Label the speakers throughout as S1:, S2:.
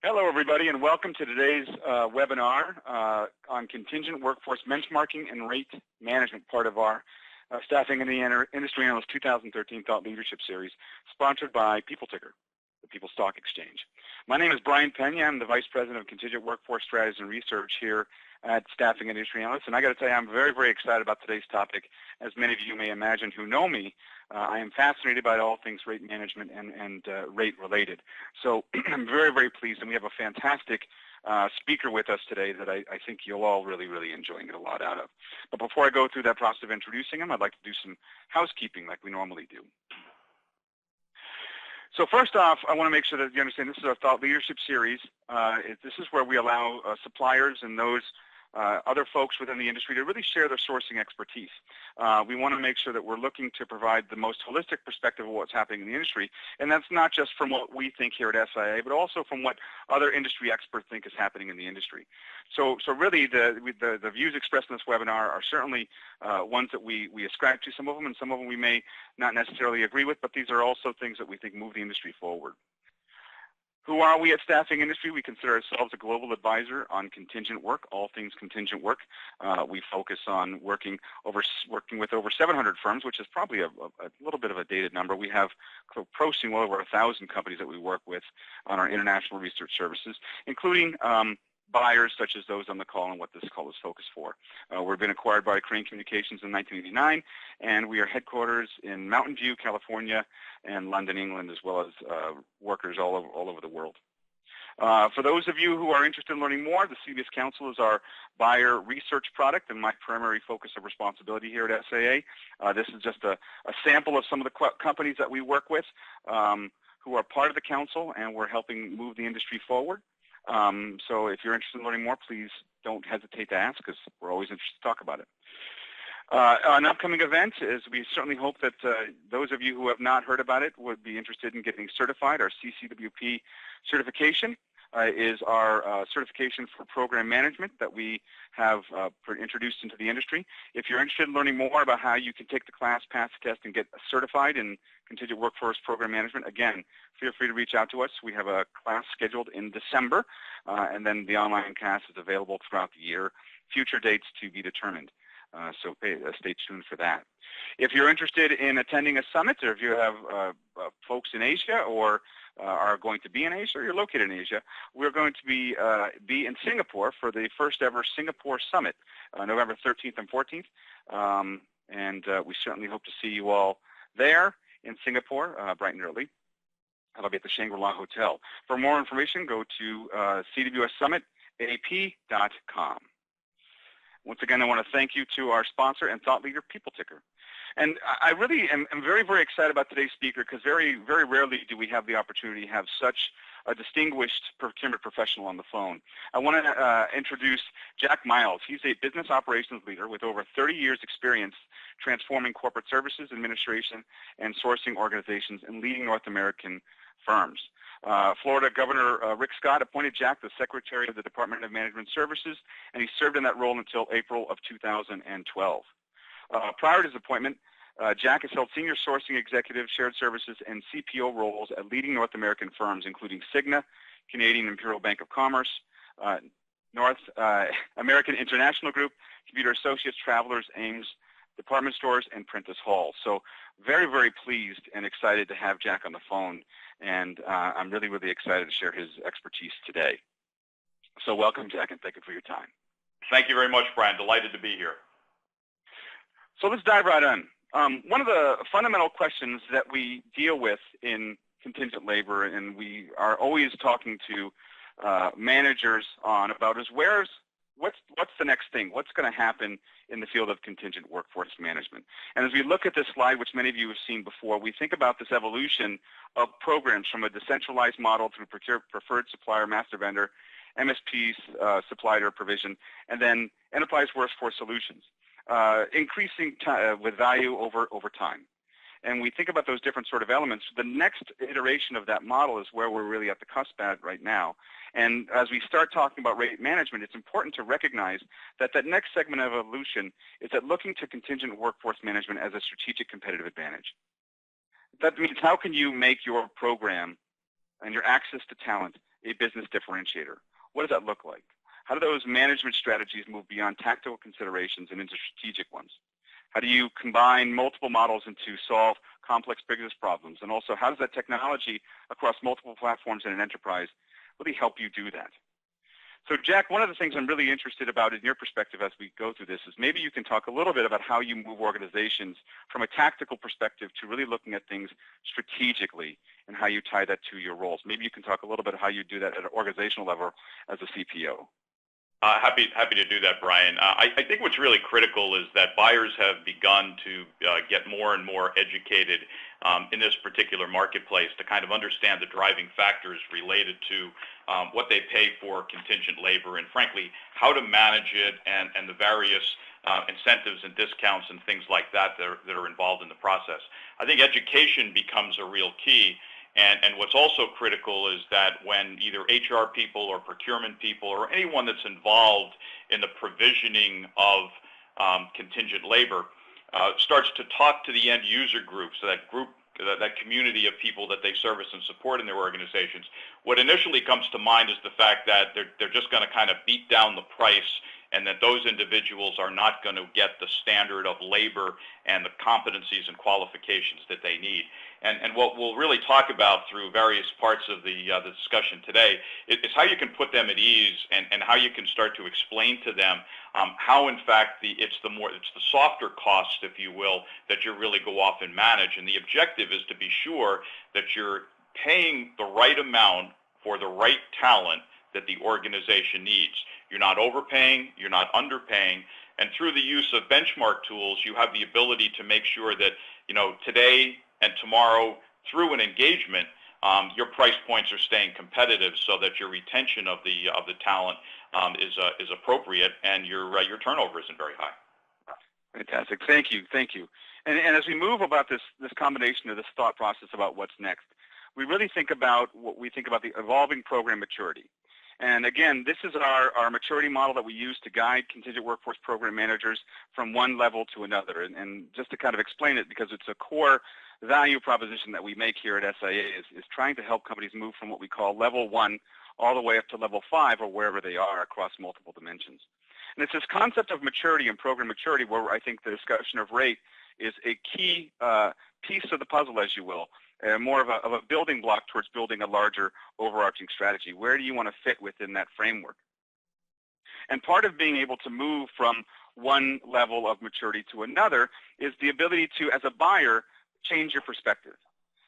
S1: Hello, everybody, and welcome to today's webinar on contingent workforce benchmarking and rate management, part of our Staffing in the Industry Analyst 2013 Thought Leadership Series, sponsored by PeopleTicker, the People Stock Exchange. My name is Brian Pena. I'm the Vice President of Contingent Workforce Strategies and Research here at Staffing Industry Analyst, and I got to tell you, I'm very, very excited about today's topic. As many of you may imagine who know me, I am fascinated by all things rate management and rate related. So I'm very, very pleased, and we have a fantastic speaker with us today that I think you'll all really, really enjoy and get a lot out of. But before I go through that process of introducing him, I'd like to do some housekeeping like we normally do. So first off, I want to make sure that you understand this is our Thought Leadership Series. This is where we allow suppliers and those other folks within the industry to really share their sourcing expertise. We want to make sure that we're looking to provide the most holistic perspective of what's happening in the industry, and that's not just from what we think here at SIA, but also from what other industry experts think is happening in the industry. So really the views expressed in this webinar are certainly ones that we ascribe to, some of them, and some of them we may not necessarily agree with, but these are also things that we think move the industry forward. Who are we at Staffing Industry? We consider ourselves a global advisor on contingent work, all things contingent work. We focus on working with over 700 firms, which is probably a little bit of a dated number. We have approaching well over 1,000 companies that we work with on our international research services, including buyers such as those on the call and what this call is focused for. We've been acquired by Crane Communications in 1989, and we are headquarters in Mountain View, California, and London, England, as well as workers all over the world. For those of you who are interested in learning more, the CBS Council is our buyer research product and my primary focus of responsibility here at SAA. This is just a sample of some of the companies that we work with who are part of the council, and we're helping move the industry forward. So if you're interested in learning more, please don't hesitate to ask, because we're always interested to talk about it. An upcoming event is we certainly hope that those of you who have not heard about it would be interested in getting certified. Our CCWP certification is our certification for program management that we have introduced into the industry. If you're interested in learning more about how you can take the class, pass the test, and get certified in contingent workforce program management, again, feel free to reach out to us. We have a class scheduled in December, and then the online class is available throughout the year. Future dates to be determined. So stay tuned for that. If you're interested in attending a summit, or if you have folks in Asia or are going to be in Asia, or you're located in Asia, we're going to be in Singapore for the first ever Singapore Summit, November 13th and 14th. And we certainly hope to see you all there in Singapore, bright and early. That'll be at the Shangri-La Hotel. For more information, go to cwssummitap.com. Once again, I want to thank you to our sponsor and thought leader, PeopleTicker. And I really am very, very excited about today's speaker, because very, very rarely do we have the opportunity to have such a distinguished procurement professional on the phone. I want to introduce Jack Miles. He's a business operations leader with over 30 years experience transforming corporate services, administration, and sourcing organizations in leading North American firms. Florida Governor Rick Scott appointed Jack the Secretary of the Department of Management Services, and he served in that role until April of 2012. Prior to his appointment, Jack has held senior sourcing executive, shared services, and CPO roles at leading North American firms, including Cigna, Canadian Imperial Bank of Commerce, North American International Group, Computer Associates, Travelers, Ames, Department Stores, and Prentice Hall. So very, very pleased and excited to have Jack on the phone, and I'm really, really excited to share his expertise today. So welcome, Jack, and thank you for your time.
S2: Thank you very much, Brian. Delighted to be here.
S1: So let's dive right in. One of the fundamental questions that we deal with in contingent labor, and we are always talking to managers on about, is what's the next thing? What's going to happen in the field of contingent workforce management? And as we look at this slide, which many of you have seen before, we think about this evolution of programs from a decentralized model through preferred supplier, master vendor, MSP, supplier provision, and then enterprise workforce solutions, increasing with value over time. And we think about those different sort of elements. The next iteration of that model is where we're really at the cusp at right now. And as we start talking about rate management, it's important to recognize that that next segment of evolution is that looking to contingent workforce management as a strategic competitive advantage. That means how can you make your program and your access to talent a business differentiator? What does that look like? How do those management strategies move beyond tactical considerations and into strategic ones? How do you combine multiple models to solve complex business problems? And also, how does that technology across multiple platforms in an enterprise really help you do that? So Jack, one of the things I'm really interested about in your perspective as we go through this is maybe you can talk a little bit about how you move organizations from a tactical perspective to really looking at things strategically and how you tie that to your roles. Maybe you can talk a little bit how you do that at an organizational level as a CPO.
S2: Happy to do that, Brian. I think what's really critical is that buyers have begun to get more and more educated in this particular marketplace to kind of understand the driving factors related to what they pay for contingent labor and, frankly, how to manage it and the various incentives and discounts and things like that that are involved in the process. I think education becomes a real key. And what's also critical is that when either HR people or procurement people or anyone that's involved in the provisioning of contingent labor starts to talk to the end user groups, so that community of people that they service and support in their organizations, what initially comes to mind is the fact that they're just going to kind of beat down the price and that those individuals are not going to get the standard of labor and the competencies and qualifications that they need. And what we'll really talk about through various parts of the discussion today is how you can put them at ease and how you can start to explain to them how, in fact, it's the softer costs, if you will, that you really go off and manage. And the objective is to be sure that you're paying the right amount for the right talent that the organization needs. You're not overpaying, you're not underpaying, and through the use of benchmark tools, you have the ability to make sure that, today and tomorrow, through an engagement, your price points are staying competitive so that your retention of the talent is appropriate and your turnover isn't very high.
S1: Fantastic. Thank you. And as we move about this combination of this thought process about what's next, we really think about the evolving program maturity. And again, this is our maturity model that we use to guide contingent workforce program managers from one level to another. And just to kind of explain it, because it's a core value proposition that we make here at SIA, is trying to help companies move from what we call level 1 all the way up to level 5 or wherever they are across multiple dimensions. And it's this concept of maturity and program maturity where I think the discussion of rate is a key piece of the puzzle, as you will. More of a building block towards building a larger overarching strategy. Where do you want to fit within that framework? And part of being able to move from one level of maturity to another is the ability to, as a buyer, change your perspective.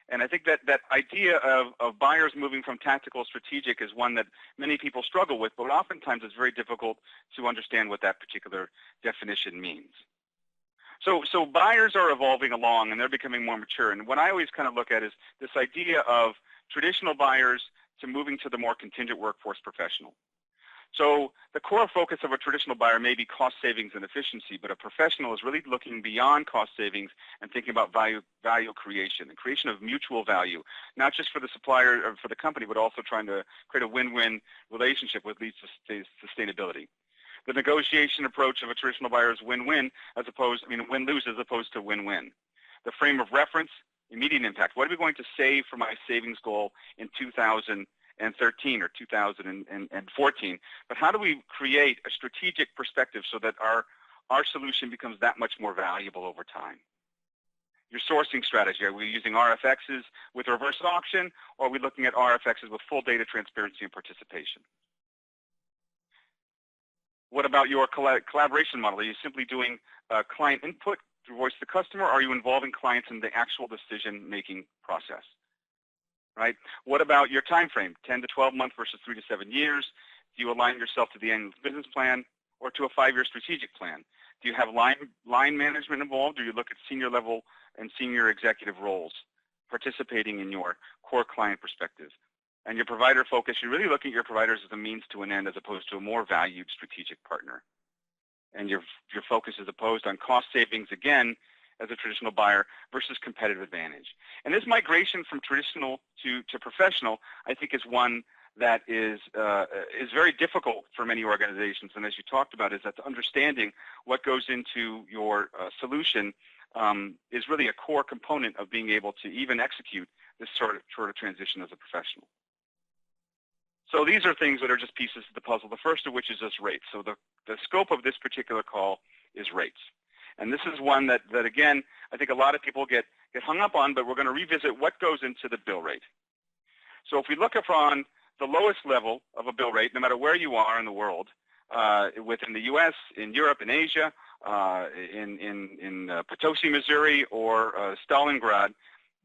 S1: And I think that idea of buyers moving from tactical to strategic is one that many people struggle with, but oftentimes it's very difficult to understand what that particular definition means. So buyers are evolving along, and they're becoming more mature. And what I always kind of look at is this idea of traditional buyers to moving to the more contingent workforce professional. So the core focus of a traditional buyer may be cost savings and efficiency, but a professional is really looking beyond cost savings and thinking about value creation and creation of mutual value, not just for the supplier or for the company, but also trying to create a win-win relationship with leads to sustainability. The negotiation approach of a traditional buyer is win-win win-lose as opposed to win-win. The frame of reference, immediate impact. What are we going to save for my savings goal in 2013 or 2014? But how do we create a strategic perspective so that our solution becomes that much more valuable over time? Your sourcing strategy, are we using RFXs with reverse auction, or are we looking at RFXs with full data transparency and participation? What about your collaboration model? Are you simply doing client input through voice to customer, or are you involving clients in the actual decision-making process? Right? What about your time frame, 10 to 12 months versus 3 to 7 years? Do you align yourself to the annual business plan or to a 5-year strategic plan? Do you have line management involved, or you look at senior level and senior executive roles participating in your core client perspective? And your provider focus, you're really looking at your providers as a means to an end as opposed to a more valued strategic partner. And your focus is opposed on cost savings, again, as a traditional buyer versus competitive advantage. And this migration from traditional to professional, I think, is one that is very difficult for many organizations. And as you talked about, is that understanding what goes into your solution is really a core component of being able to even execute this sort of transition as a professional. So these are things that are just pieces of the puzzle, the first of which is just rates. So the scope of this particular call is rates. And this is one that again, I think a lot of people get hung up on, but we're going to revisit what goes into the bill rate. So if we look upon the lowest level of a bill rate, no matter where you are in the world, within the U.S., in Europe, in Asia, in Potosi, Missouri, or Stalingrad,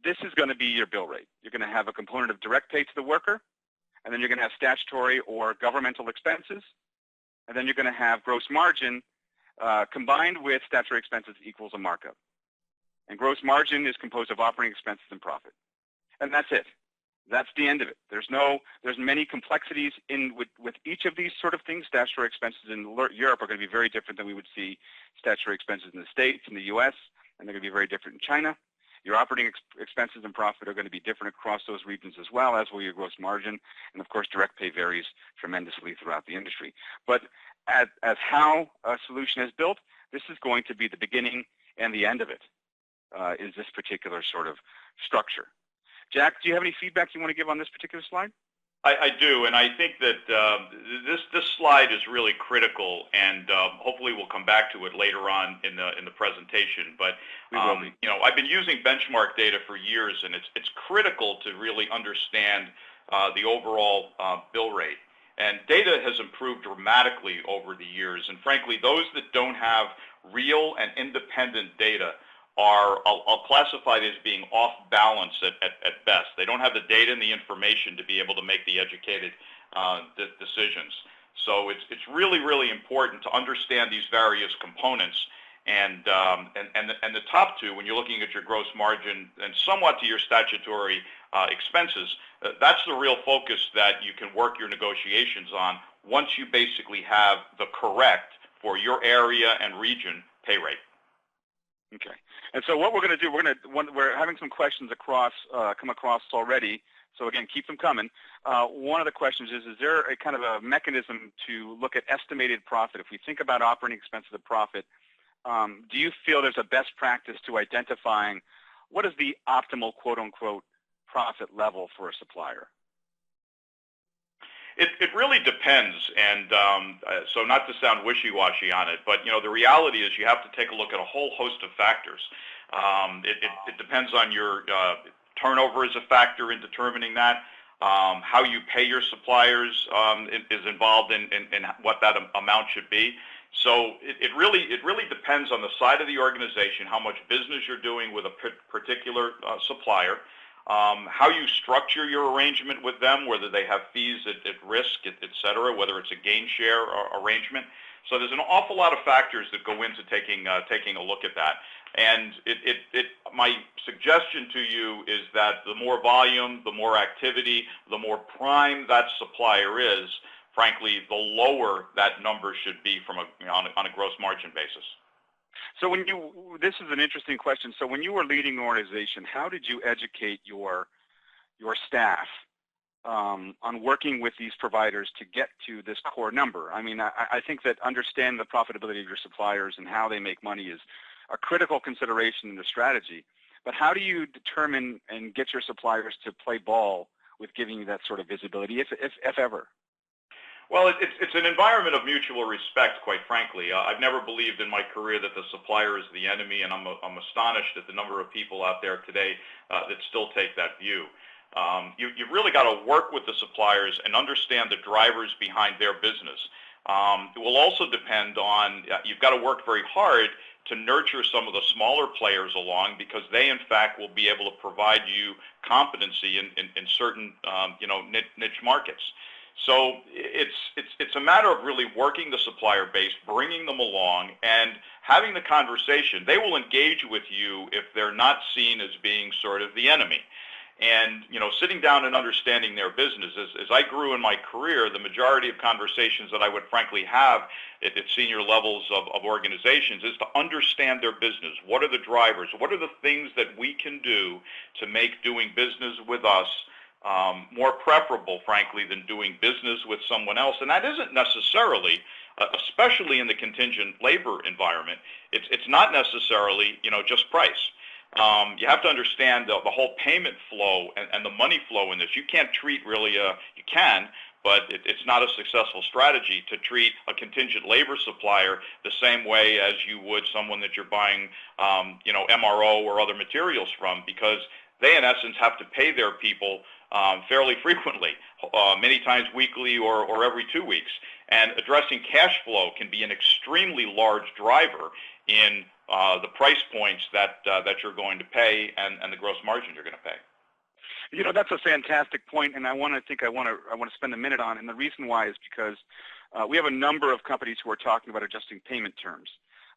S1: this is going to be your bill rate. You're going to have a component of direct pay to the worker, and then you're going to have statutory or governmental expenses, and then you're going to have gross margin combined with statutory expenses equals a markup. And gross margin is composed of operating expenses and profit. And that's it. That's the end of it. There's many complexities with each of these sort of things. Statutory expenses in Europe are going to be very different than we would see statutory expenses in the States, in the U.S., and they're going to be very different in China. Your operating expenses and profit are going to be different across those regions as well, as will your gross margin. And of course, direct pay varies tremendously throughout the industry. But as how a solution is built, this is going to be the beginning and the end of it, is this particular sort of structure. Jack, do you have any feedback you want to give on this particular slide?
S2: I do, and I think that this slide is really critical, and hopefully we'll come back to it later on in the presentation. But I've been using benchmark data for years, and it's critical to really understand the overall bill rate. And data has improved dramatically over the years, and frankly, those that don't have real and independent data I'll classify it as being off balance at best. They don't have the data and the information to be able to make the educated decisions. So it's really, really important to understand these various components. And the top two, when you're looking at your gross margin and somewhat to your statutory expenses, that's the real focus that you can work your negotiations on once you basically have the correct, for your area and region, pay rate.
S1: Okay. And so what we're going to do, we're having some questions come across already. So again, keep them coming. One of the questions is there a kind of a mechanism to look at estimated profit? If we think about operating expenses of profit, do you feel there's a best practice to identifying what is the optimal quote-unquote profit level for a supplier?
S2: It really depends, and so not to sound wishy-washy on it, but the reality is you have to take a look at a whole host of factors. It depends on your turnover is a factor in determining that. How you pay your suppliers is involved in what that amount should be. So it really depends on the side of the organization, how much business you're doing with a particular supplier. How you structure your arrangement with them, whether they have fees at risk, et cetera, whether it's a gain share arrangement. So there's an awful lot of factors that go into taking a look at that. And my suggestion to you is that the more volume, the more activity, the more prime that supplier is, frankly, the lower that number should be on a gross margin basis.
S1: So this is an interesting question. So when you were leading an organization, how did you educate your staff on working with these providers to get to this core number? I mean, I think that understanding the profitability of your suppliers and how they make money is a critical consideration in the strategy. But how do you determine and get your suppliers to play ball with giving you that sort of visibility, if ever?
S2: Well, it's an environment of mutual respect, quite frankly. I've never believed in my career that the supplier is the enemy, and I'm astonished at the number of people out there today that still take that view. You've really got to work with the suppliers and understand the drivers behind their business. It will also depend on, you've got to work very hard to nurture some of the smaller players along, because they, in fact, will be able to provide you competency in certain niche markets. So it's a matter of really working the supplier base, bringing them along, and having the conversation. They will engage with you if they're not seen as being sort of the enemy. And sitting down and understanding their business. As I grew in my career, the majority of conversations that I would frankly have at senior levels of organizations is to understand their business. What are the drivers? What are the things that we can do to make doing business with us more preferable, frankly, than doing business with someone else? And that isn't necessarily, especially in the contingent labor environment, it's not necessarily, just price. You have to understand the whole payment flow and the money flow in this. You can't treat really, you can, but it's not a successful strategy to treat a contingent labor supplier the same way as you would someone that you're buying, MRO or other materials from, because they in essence have to pay their people fairly frequently, many times weekly or every 2 weeks. And addressing cash flow can be an extremely large driver in the price points that you're going to pay and the gross margin you're going to pay.
S1: That's a fantastic point, and I want to spend a minute on. And the reason why is because we have a number of companies who are talking about adjusting payment terms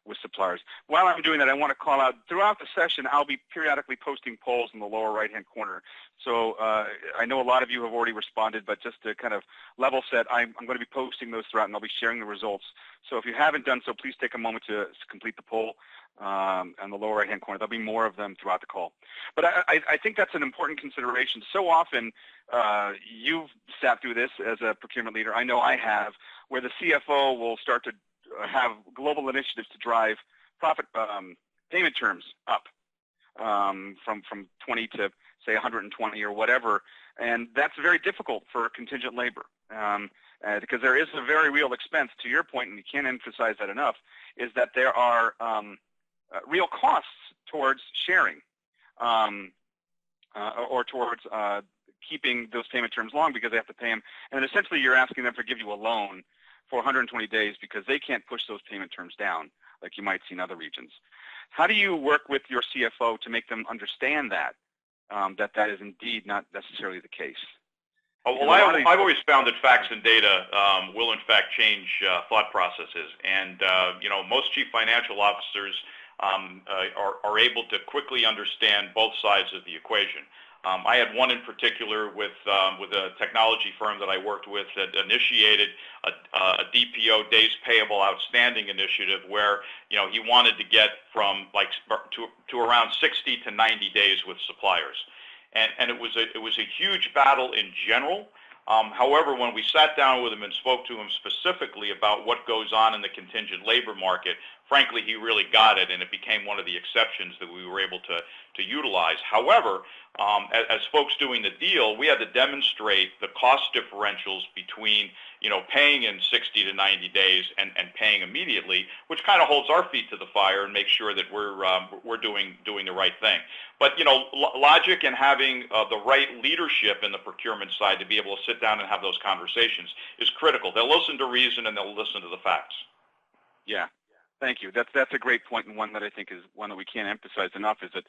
S1: with suppliers. While I'm doing that, I want to call out, throughout the session, I'll be periodically posting polls in the lower right-hand corner. So I know a lot of you have already responded, but just to kind of level set, I'm going to be posting those throughout, and I'll be sharing the results. So if you haven't done so, please take a moment to complete the poll on the lower right-hand corner. There'll be more of them throughout the call. But I think that's an important consideration. So often, you've sat through this as a procurement leader. I know I have, where the CFO will start to have global initiatives to drive profit payment terms up from 20 to, say, 120 or whatever. And that's very difficult for contingent labor because there is a very real expense, to your point, and you can't emphasize that enough, is that there are real costs towards sharing or towards keeping those payment terms long because they have to pay them. And essentially you're asking them to give you a loan for 120 days because they can't push those payment terms down like you might see in other regions. How do you work with your CFO to make them understand that that is indeed not necessarily the case?
S2: Oh, well, I've always found that facts and data will in fact change thought processes, and most chief financial officers are able to quickly understand both sides of the equation. I had one in particular with a technology firm that I worked with that initiated a DPO, days payable outstanding initiative, where he wanted to get from to around 60 to 90 days with suppliers, and it was a huge battle in general. However, when we sat down with him and spoke to him specifically about what goes on in the contingent labor market, frankly, he really got it, and it became one of the exceptions that we were able to utilize. However, as folks doing the deal, we had to demonstrate the cost differentials between paying in 60 to 90 days and paying immediately, which kind of holds our feet to the fire and makes sure that we're doing the right thing. But logic and having the right leadership in the procurement side to be able to sit down and have those conversations is critical. They'll listen to reason and they'll listen to the facts.
S1: Yeah. Thank you. That's a great point, and one that I think is one that we can't emphasize enough, is that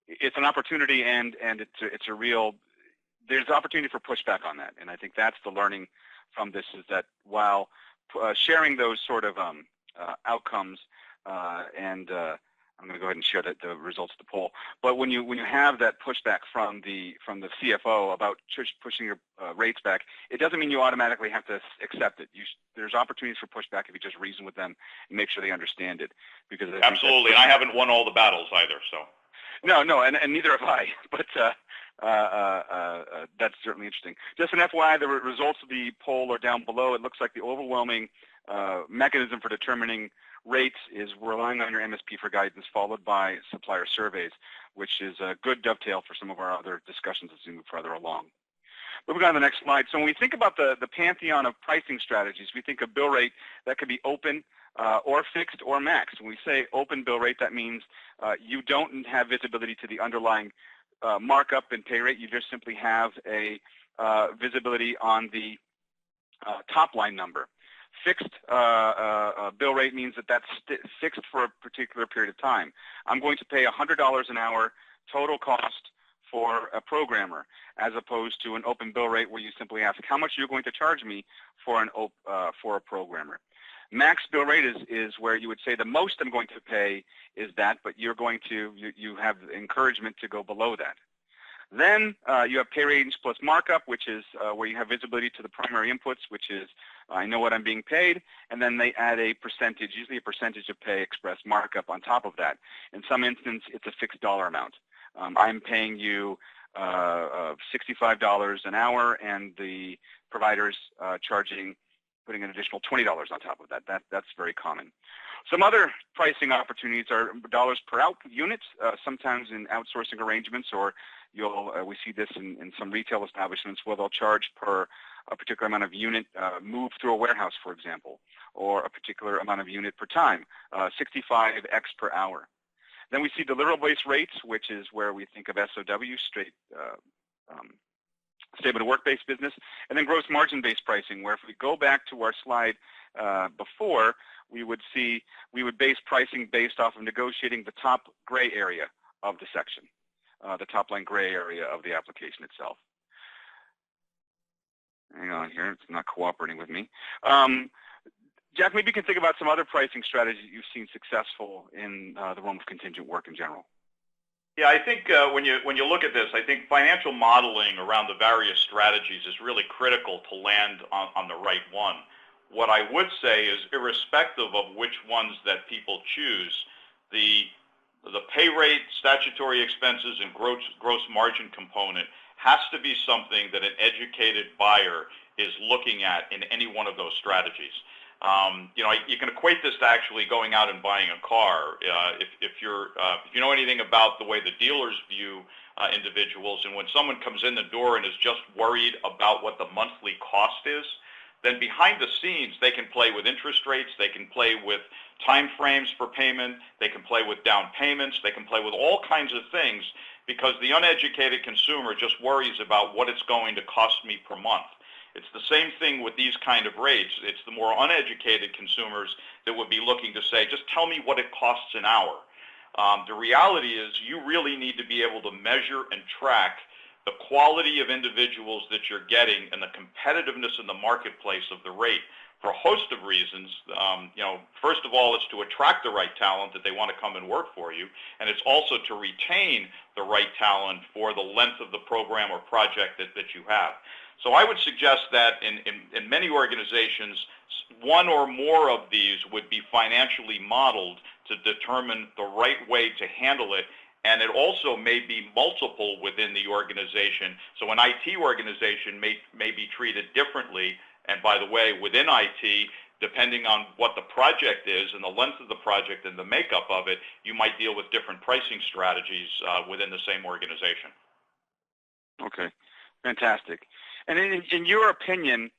S1: it's an opportunity and it's a real, there's opportunity for pushback on that. And I think that's the learning from this, is that while sharing those sort of outcomes and I'm going to go ahead and share the results of the poll. But when you have that pushback from the CFO about pushing your rates back, it doesn't mean you automatically have to accept it. There's opportunities for pushback if you just reason with them and make sure they understand it. Because
S2: absolutely, and I haven't won all the battles either. So
S1: no, and neither have I. But that's certainly interesting. Just an FYI, the results of the poll are down below. It looks like the overwhelming mechanism for determining rates is relying on your MSP for guidance, followed by supplier surveys, which is a good dovetail for some of our other discussions as we move further along. Moving on to the next slide. So when we think about the pantheon of pricing strategies, we think of bill rate that could be open or fixed or maxed. When we say open bill rate, that means you don't have visibility to the underlying markup and pay rate. You just simply have a visibility on the top line number. Fixed bill rate means that that's fixed for a particular period of time. I'm going to pay $100 an hour total cost for a programmer, as opposed to an open bill rate where you simply ask how much you're going to charge me for a programmer. Max bill rate is where you would say the most I'm going to pay is that, but you're going to you have encouragement to go below that. Then you have pay range plus markup, which is where you have visibility to the primary inputs, which is I know what I'm being paid, and then they add a percentage, usually a percentage of pay express markup on top of that. In some instance, it's a fixed dollar amount. I'm paying you $65 an hour, and the provider's putting an additional $20 on top of that. That's very common. Some other pricing opportunities are dollars per output unit, sometimes in outsourcing arrangements or We see this in some retail establishments where they'll charge per a particular amount of unit moved through a warehouse, for example, or a particular amount of unit per time, 65x per hour. Then we see deliverable-based rates, which is where we think of SOW, straight statement of work-based business, and then gross margin-based pricing, where if we go back to our slide before, we would base pricing based off of negotiating the top gray area of the section, the top line gray area of the application itself. Hang on here, it's not cooperating with me. Jack, maybe you can think about some other pricing strategies you've seen successful in the realm of contingent work in general.
S2: Yeah, I think when you look at this, I think financial modeling around the various strategies is really critical to land on the right one. What I would say is, irrespective of which ones that people choose, the pay rate, statutory expenses, and gross margin component has to be something that an educated buyer is looking at in any one of those strategies. You can equate this to actually going out and buying a car. If you know anything about the way the dealers view individuals, and when someone comes in the door and is just worried about what the monthly cost is, then behind the scenes they can play with interest rates, they can play with time frames for payment, they can play with down payments, they can play with all kinds of things, because the uneducated consumer just worries about what it's going to cost me per month. It's the same thing with these kind of rates. It's the more uneducated consumers that would be looking to say, just tell me what it costs an hour. The reality is you really need to be able to measure and track the quality of individuals that you're getting and the competitiveness in the marketplace of the rate for a host of reasons. First of all, it's to attract the right talent that they want to come and work for you, and it's also to retain the right talent for the length of the program or project that you have. So I would suggest that in many organizations, one or more of these would be financially modeled to determine the right way to handle it, and it also may be multiple within the organization. So an IT organization may be treated differently, and by the way, within IT, depending on what the project is and the length of the project and the makeup of it, you might deal with different pricing strategies within the same organization.
S1: Okay, fantastic. And in your opinion,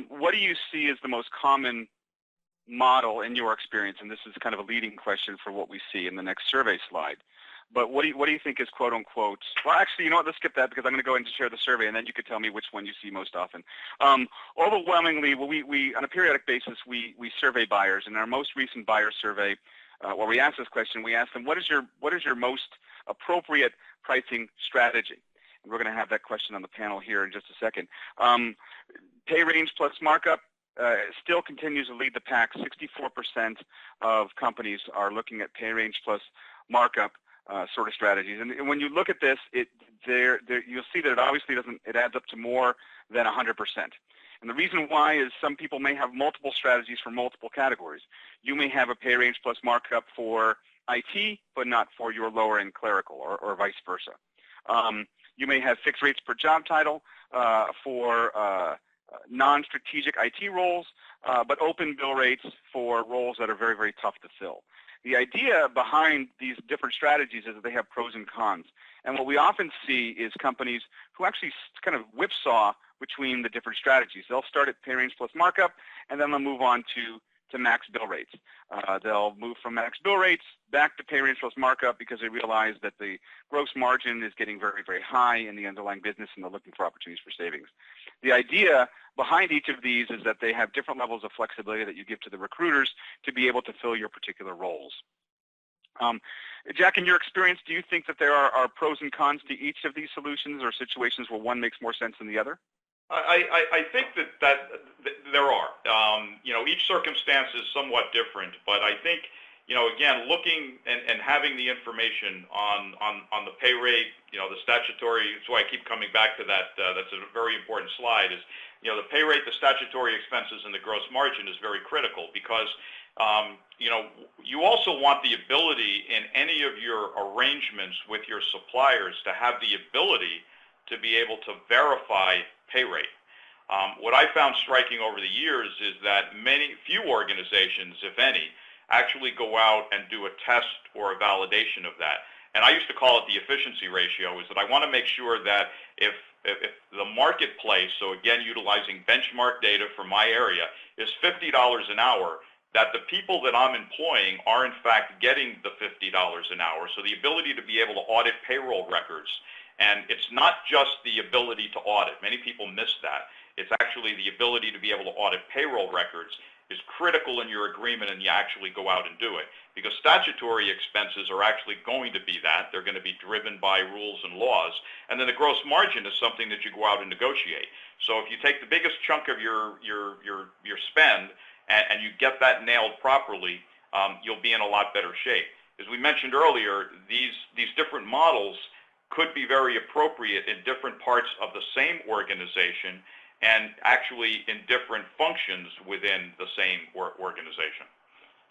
S1: what do you see as the most common model in your experience? And this is kind of a leading question for what we see in the next survey slide. But what do you think is quote unquote? Well, actually, you know what? Let's skip that because I'm going to go ahead and share the survey, and then you could tell me which one you see most often. Overwhelmingly, we on a periodic basis we survey buyers. In our most recent buyer survey, where we asked this question, we asked them, what is your most appropriate pricing strategy? And we're going to have that question on the panel here in just a second. Pay range plus markup still continues to lead the pack. 64% of companies are looking at pay range plus markup sort of strategies. And when you look at this, you'll see that it obviously it adds up to more than 100%. And the reason why is some people may have multiple strategies for multiple categories. You may have a pay range plus markup for IT, but not for your lower end clerical, or vice versa. You may have fixed rates per job title for non-strategic IT roles, but open bill rates for roles that are very, very tough to fill. The idea behind these different strategies is that they have pros and cons. And what we often see is companies who actually kind of whipsaw between the different strategies. They'll start at pay range plus markup, and then they'll move on to max bill rates. They'll move from max bill rates back to pay range plus markup because they realize that the gross margin is getting very, very high in the underlying business, and they're looking for opportunities for savings. The idea behind each of these is that they have different levels of flexibility that you give to the recruiters to be able to fill your particular roles. Jack, in your experience, do you think that there are pros and cons to each of these solutions, or situations where one makes more sense than the other?
S2: I think that there are. Each circumstance is somewhat different, but I think, again, looking and having the information on the pay rate, the statutory, that's why I keep coming back to that. That's a very important slide. Is the pay rate, the statutory expenses, and the gross margin is very critical because you also want the ability in any of your arrangements with your suppliers to have the ability to be able to verify pay rate. What I found striking over the years is that few organizations, if any, actually go out and do a test or a validation of that. and I used to call it the efficiency ratio, is that I want to make sure that if the marketplace, so again utilizing benchmark data for my area, is $50 an hour, that the people that I'm employing are in fact getting the $50 an hour. So the ability to be able to audit payroll records, and it's not just the ability to audit. Many people miss that. It's actually the ability to be able to audit payroll records is critical in your agreement, and you actually go out and do it. Because statutory expenses are actually going to be that. They're going to be driven by rules and laws. And then the gross margin is something that you go out and negotiate. So if you take the biggest chunk of your spend and you get that nailed properly, you'll be in a lot better shape. As we mentioned earlier, these different models could be very appropriate in different parts of the same organization and actually in different functions within the same organization.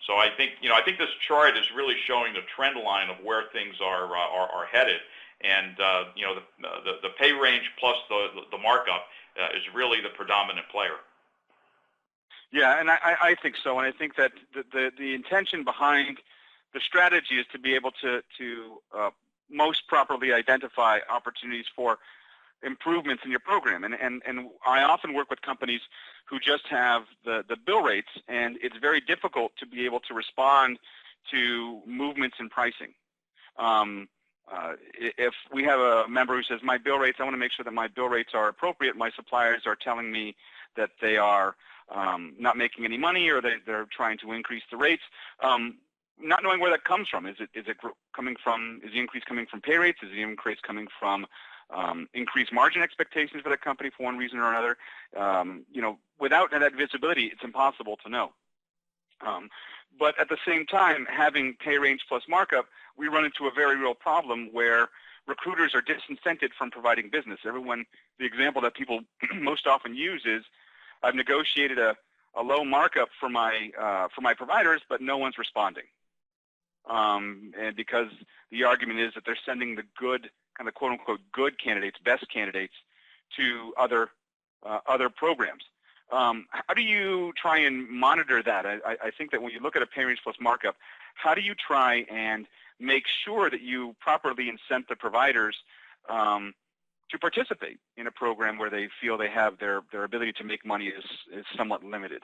S2: So I think this chart is really showing the trend line of where things are headed, and the pay range plus the markup is really the predominant player.
S1: Yeah, and I think so, and I think that the intention behind the strategy is to be able to most properly identify opportunities for improvements in your program. And I often work with companies who just have the bill rates, and it's very difficult to be able to respond to movements in pricing. If we have a member who says, my bill rates, I want to make sure that my bill rates are appropriate, my suppliers are telling me that they are not making any money, or they're trying to increase the rates, not knowing where that comes from. Is the increase coming from pay rates? Is the increase coming from increased margin expectations for the company for one reason or another? Without that visibility, it's impossible to know. But at the same time, having pay range plus markup, we run into a very real problem where recruiters are disincented from providing business. The example that people most often use is, I've negotiated a low markup for my providers, but no one's responding. And because the argument is that they're sending the good, kind of quote-unquote good candidates, best candidates, to other programs. How do you try and monitor that? I think that when you look at a pay range plus markup, how do you try and make sure that you properly incent the providers to participate in a program where they feel they have their ability to make money is somewhat limited?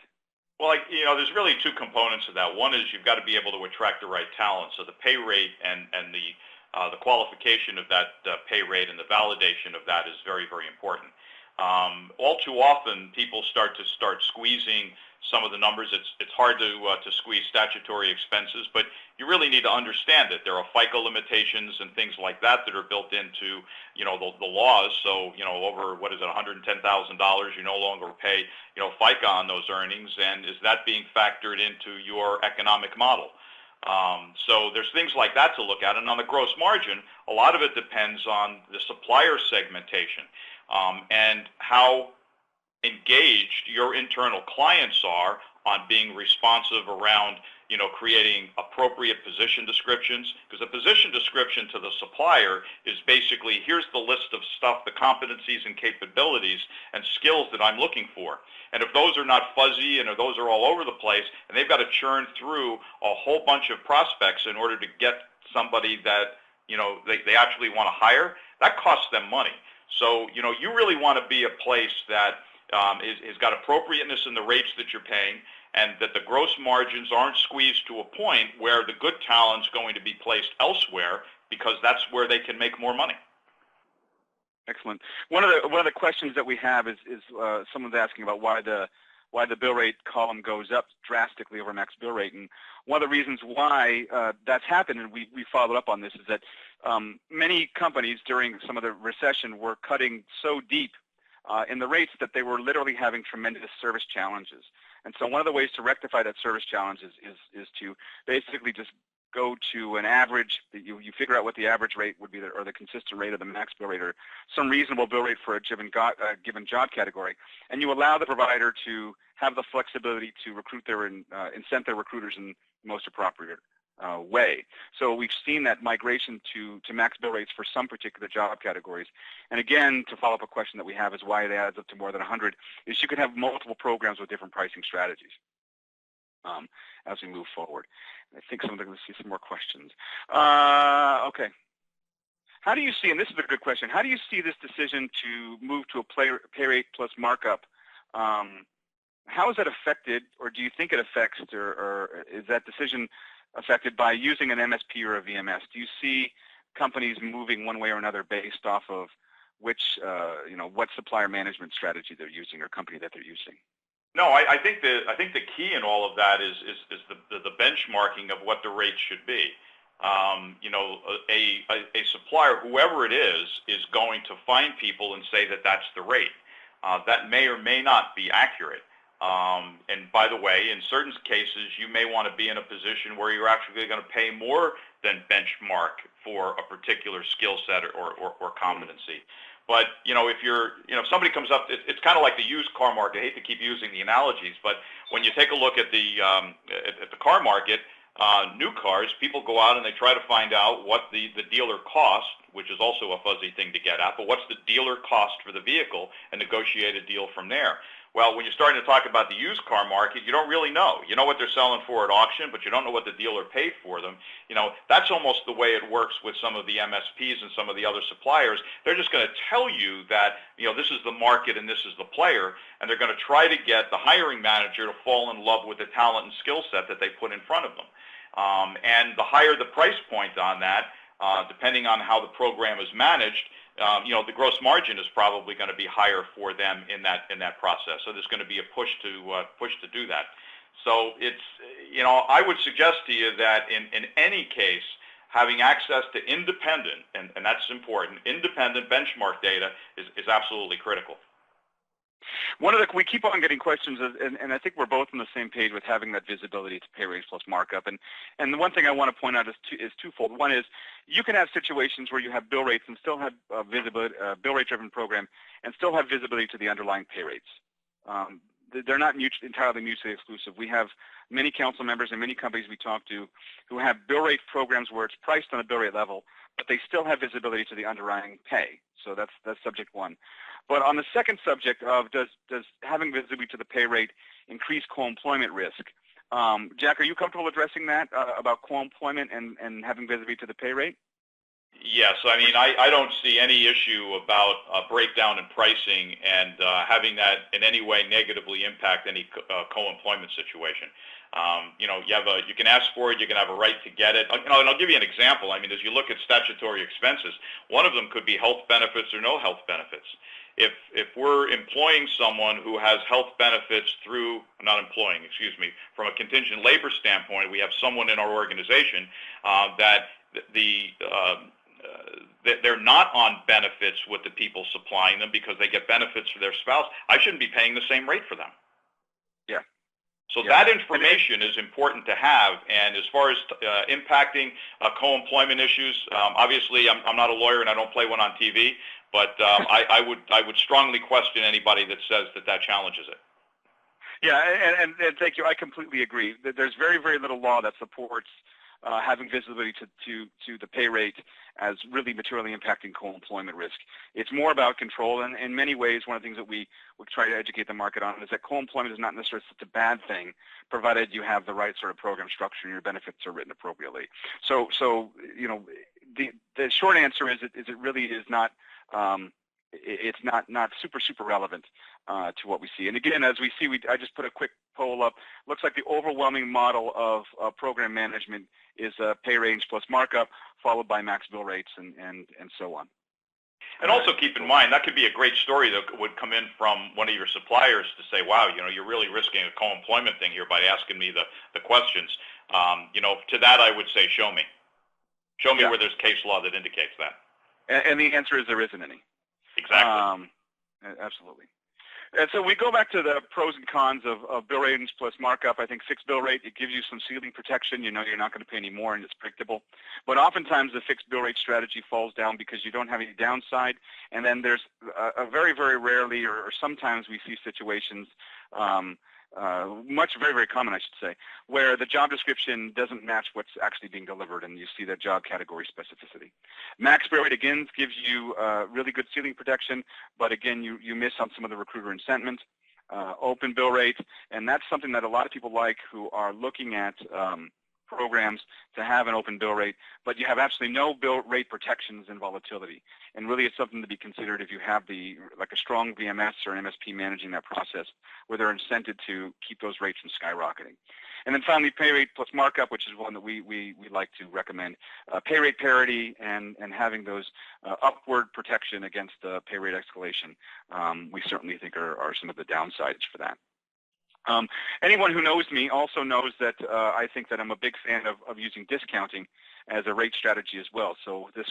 S2: Well, there's really two components of that. One is you've got to be able to attract the right talent. So the pay rate and the qualification of that pay rate and the validation of that is very, very important. All too often, people start squeezing some of the numbers. It's hard to squeeze statutory expenses, but you really need to understand that there are FICA limitations and things like that are built into the laws. So over $110,000, you no longer pay FICA on those earnings, and is that being factored into your economic model? So there's things like that to look at. And on the gross margin, a lot of it depends on the supplier segmentation and how engaged your internal clients are on being responsive around creating appropriate position descriptions, because a position description to the supplier is basically, here's the list of stuff, the competencies and capabilities and skills that I'm looking for. And if those are not fuzzy and if those are all over the place, and they've got to churn through a whole bunch of prospects in order to get somebody that they actually want to hire, that costs them money. So you really want to be a place that has got appropriateness in the rates that you're paying, and that the gross margins aren't squeezed to a point where the good talent's going to be placed elsewhere, because that's where they can make more money.
S1: Excellent. One of the questions that we have is someone's asking about why the bill rate column goes up drastically over max bill rate, and one of the reasons why that's happened, and we followed up on this, is that many companies during some of the recession were cutting so deep in the rates that they were literally having tremendous service challenges. And so one of the ways to rectify that service challenge is to basically just go to an average, that you figure out what the average rate would be, or the consistent rate of the max bill rate, or some reasonable bill rate for a given job category, and you allow the provider to have the flexibility to recruit incent their recruiters in the most appropriate way. So we've seen that migration to max bill rates for some particular job categories. And again, to follow up a question that we have is why it adds up to more than 100, is you can have multiple programs with different pricing strategies as we move forward. I think let's see some more questions. Okay. How do you see, and this is a good question, how do you see this decision to move to a pay rate plus markup? How is that affected, or do you think it affects, or is that decision affected by using an MSP or a VMS? Do you see companies moving one way or another based off of which, what supplier management strategy they're using or company that they're using?
S2: No, I think the key in all of that is the benchmarking of what the rate should be. A supplier, whoever it is going to find people and say that that's the rate. That may or may not be accurate. And by the way, in certain cases, you may want to be in a position where you're actually going to pay more than benchmark for a particular skill set or competency. But if somebody comes up, it's kind of like the used car market. I hate to keep using the analogies, but when you take a look at the car market, new cars, people go out and they try to find out what the dealer cost, which is also a fuzzy thing to get at, but what's the dealer cost for the vehicle, and negotiate a deal from there. Well, when you're starting to talk about the used car market, you don't really know. You know what they're selling for at auction, but you don't know what the dealer paid for them. That's almost the way it works with some of the MSPs and some of the other suppliers. They're just going to tell you that, this is the market and this is the player, and they're going to try to get the hiring manager to fall in love with the talent and skill set that they put in front of them. And the higher the price point on that, depending on how the program is managed, the gross margin is probably going to be higher for them in that process. So there's going to be a push to do that. So it's, I would suggest to you that in any case, having access to independent, and that's important, independent benchmark data is absolutely critical.
S1: We keep on getting questions, and I think we're both on the same page with having that visibility to pay rates plus markup. And the one thing I want to point out is twofold. One is you can have situations where you have bill rates and still have visibility, bill rate driven program, and still have visibility to the underlying pay rates. They're not entirely mutually exclusive. We have many council members and many companies we talk to who have bill rate programs where it's priced on a bill rate level, but they still have visibility to the underlying pay. So that's subject one. But on the second subject of does having visibility to the pay rate increase co-employment risk? Jack, are you comfortable addressing that about co-employment and having visibility to the pay rate?
S2: Yes, I mean, I don't see any issue about a breakdown in pricing and having that in any way negatively impact any co-employment situation. You can ask for it, you can have a right to get it. And I'll give you an example. I mean, as you look at statutory expenses, one of them could be health benefits or no health benefits. If we're employing someone who has health benefits from a contingent labor standpoint, we have someone in our organization that they're not on benefits with the people supplying them because they get benefits for their spouse, I shouldn't be paying the same rate for them.
S1: Yeah.
S2: So that information is important to have. And as far as impacting co-employment issues, obviously I'm not a lawyer and I don't play one on TV, but I would strongly question anybody that says that challenges it.
S1: Yeah, and thank you. I completely agree. There's very, very little law that supports having visibility to the pay rate as really materially impacting co-employment risk. It's more about control, and in many ways, one of the things that we try to educate the market on is that co-employment is not necessarily such a bad thing, provided you have the right sort of program structure and your benefits are written appropriately. So the short answer is it really is not. It's not super relevant to what we see. And again, as we see, I just put a quick poll up. Looks like the overwhelming model of program management is pay range plus markup, followed by max bill rates and so on.
S2: And also keep in mind, that could be a great story that would come in from one of your suppliers to say, wow, you're really risking a co-employment thing here by asking me the questions. To that I would say, show me. Show me where there's case law that indicates that.
S1: And the answer is there isn't any.
S2: Exactly.
S1: Absolutely. And so we go back to the pros and cons of bill ratings plus markup. I think fixed bill rate, it gives you some ceiling protection. You're not going to pay any more and it's predictable. But oftentimes the fixed bill rate strategy falls down because you don't have any downside. And then there's a very, very rarely or sometimes we see situations, very, very common, I should say, where the job description doesn't match what's actually being delivered, and you see that job category specificity. Max bill rate, again, gives you really good ceiling protection, but again, you miss on some of the recruiter incentives. Open bill rate, and that's something that a lot of people like who are looking at programs to have an open bill rate, but you have absolutely no bill rate protections and volatility. And really, it's something to be considered if you have like a strong VMS or an MSP managing that process, where they're incented to keep those rates from skyrocketing. And then finally, pay rate plus markup, which is one that we like to recommend. Pay rate parity and having those upward protection against pay rate escalation, we certainly think are some of the downsides for that. Anyone who knows me also knows that I think that I'm a big fan of using discounting as a rate strategy as well. So this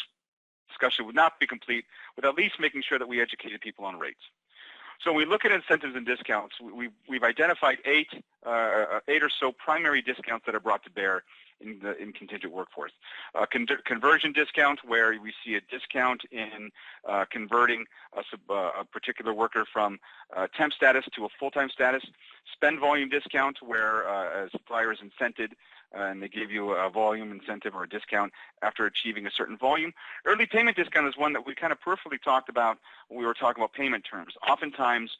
S1: discussion would not be complete without at least making sure that we educated people on rates. So when we look at incentives and discounts, we've identified eight or so primary discounts that are brought to bear in contingent workforce. Conversion discount, where we see a discount in converting a particular worker from temp status to a full-time status. Spend volume discount, where a supplier is incented and they give you a volume incentive or a discount after achieving a certain volume. Early payment discount is one that we kind of peripherally talked about when we were talking about payment terms. Oftentimes,